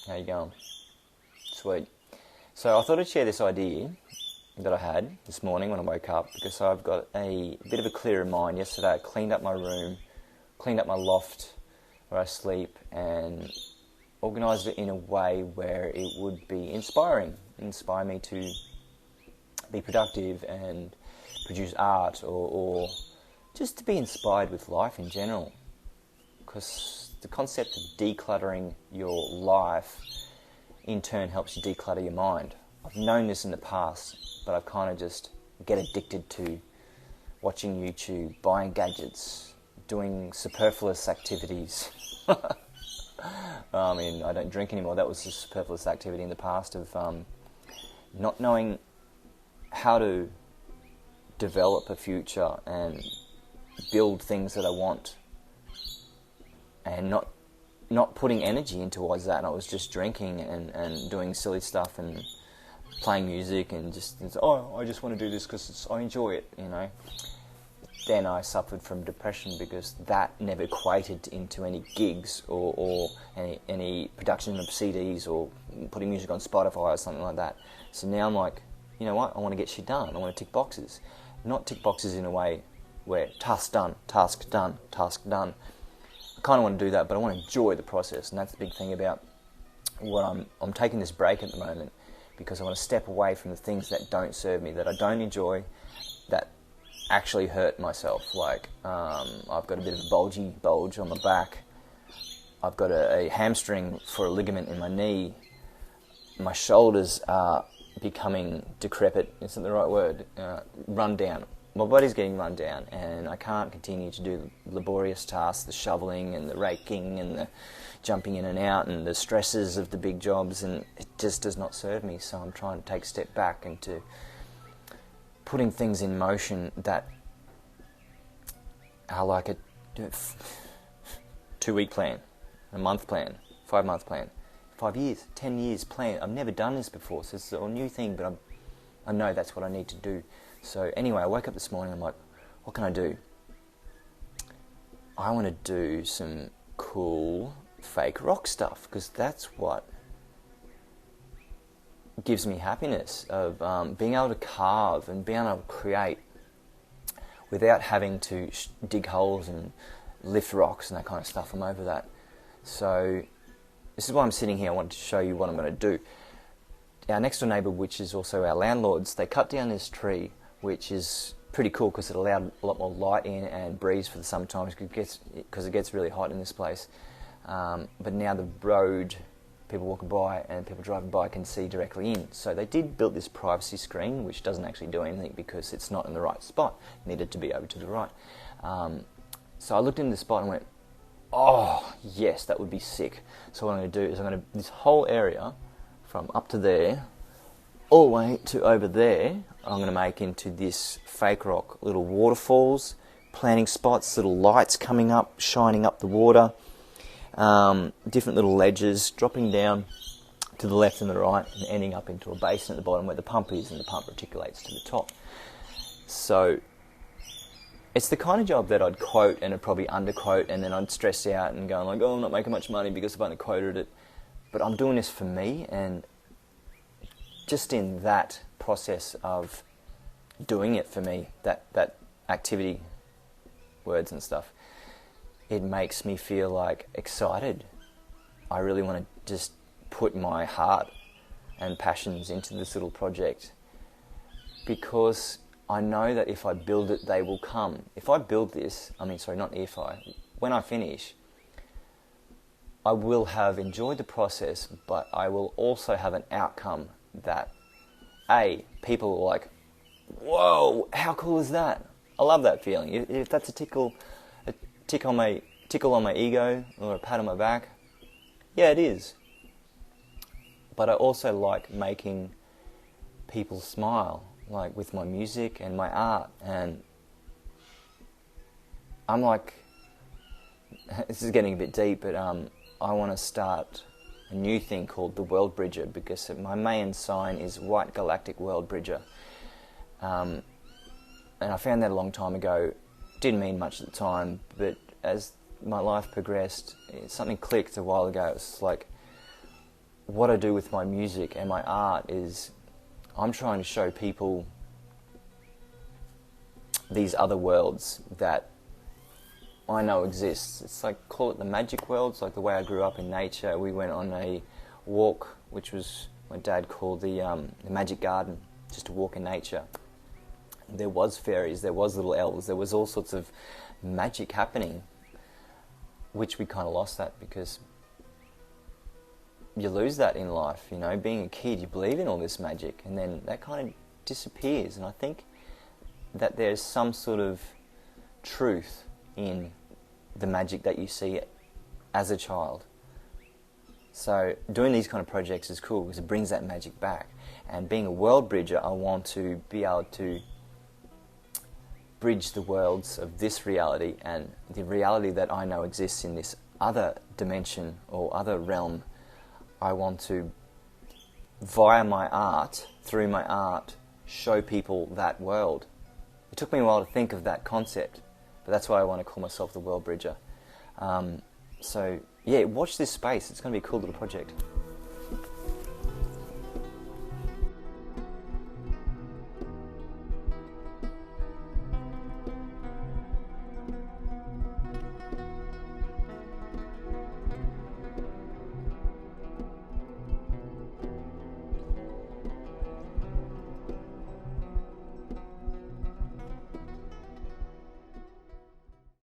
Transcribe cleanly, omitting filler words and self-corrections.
How you going? Sweet. So I thought I'd share this idea that I had this morning when I woke up, because I've got a bit of a clearer mind. Yesterday I cleaned up my room, cleaned up my loft where I sleep, and organised it in a way where it would be inspire me to be productive and produce art, or just to be inspired with life in general. Because the concept of decluttering your life in turn helps you declutter your mind. I've known this in the past, but I've kind of just get addicted to watching YouTube, buying gadgets, doing superfluous activities. I don't drink anymore. That was a superfluous activity in the past of not knowing how to develop a future and build things that I want, and not putting energy into towards that. And I was just drinking and doing silly stuff and playing music and I just want to do this because I enjoy it, Then I suffered from depression because that never equated into any gigs or any production of CDs or putting music on Spotify or something like that. So now I'm like, you know what, I want to get shit done. I want to tick boxes. Not tick boxes in a way where task done, task done, task done. I kind of want to do that, but I want to enjoy the process, and that's the big thing about what I'm taking this break at the moment, because I want to step away from the things that don't serve me, that I don't enjoy, that actually hurt myself. Like I've got a bit of a bulge on my back. I've got a hamstring for a ligament in my knee. My shoulders are becoming decrepit. Isn't the right word? Run down. My body's getting run down, and I can't continue to do laborious tasks, the shoveling and the raking and the jumping in and out and the stresses of the big jobs, and it just does not serve me. So I'm trying to take a step back into putting things in motion that are like a 2-week plan, a month plan, 5-month plan, 5 years, 10 years plan. I've never done this before, so it's a new thing, but I know that's what I need to do. So anyway, I woke up this morning, I'm like, what can I do? I want to do some cool fake rock stuff, because that's what gives me happiness, of being able to carve and being able to create without having to dig holes and lift rocks and that kind of stuff. I'm over that. So this is why I'm sitting here. I wanted to show you what I'm going to do. Our next door neighbour, which is also our landlords, they cut down this tree, which is pretty cool because it allowed a lot more light in and breeze for the summertime, because it gets really hot in this place. But now the road, people walking by and people driving by can see directly in. So they did build this privacy screen, which doesn't actually do anything because it's not in the right spot. It needed to be over to the right. So I looked into the spot and went, oh, yes, that would be sick. So what I'm going to do is this whole area from up to there, all the way to over there, I'm going to make into this fake rock, little waterfalls, planting spots, little lights coming up, shining up the water, different little ledges, dropping down to the left and the right, and ending up into a basin at the bottom where the pump is, and the pump reticulates to the top. So it's the kind of job that I'd quote and I'd probably underquote, and then I'd stress out and go like, oh, I'm not making much money because I've underquoted it. But I'm doing this for me, and just in that process of doing it for me, that activity, words and stuff, it makes me feel like excited. I really want to just put my heart and passions into this little project, because I know that if I build it, they will come. If I build this, when I finish, I will have enjoyed the process, but I will also have an outcome that, people are like, whoa, how cool is that? I love that feeling. If that's a tickle on my ego or a pat on my back, yeah, it is. But I also like making people smile, like with my music and my art. And I'm like, this is getting a bit deep, but I want to start a new thing called the World Bridger, because my main sign is White Galactic World Bridger. And I found that a long time ago. Didn't mean much at the time, but as my life progressed, something clicked a while ago. It was like, what I do with my music and my art is I'm trying to show people these other worlds that I know exists. It's like, call it the magic world. It's like the way I grew up in nature. We went on a walk, which was my dad called the magic garden, just to walk in nature. There was fairies, there was little elves, there was all sorts of magic happening, which we kind of lost that because you lose that in life, you know. Being a kid, you believe in all this magic, and then that kind of disappears. And I think that there's some sort of truth in the magic that you see as a child. So doing these kind of projects is cool because it brings that magic back. And being a world bridger, I want to be able to bridge the worlds of this reality and the reality that I know exists in this other dimension or other realm. I want to, via my art, through my art, show people that world. It took me a while to think of that concept, but that's why I want to call myself the World Bridger. So yeah, watch this space. It's going to be a cool little project.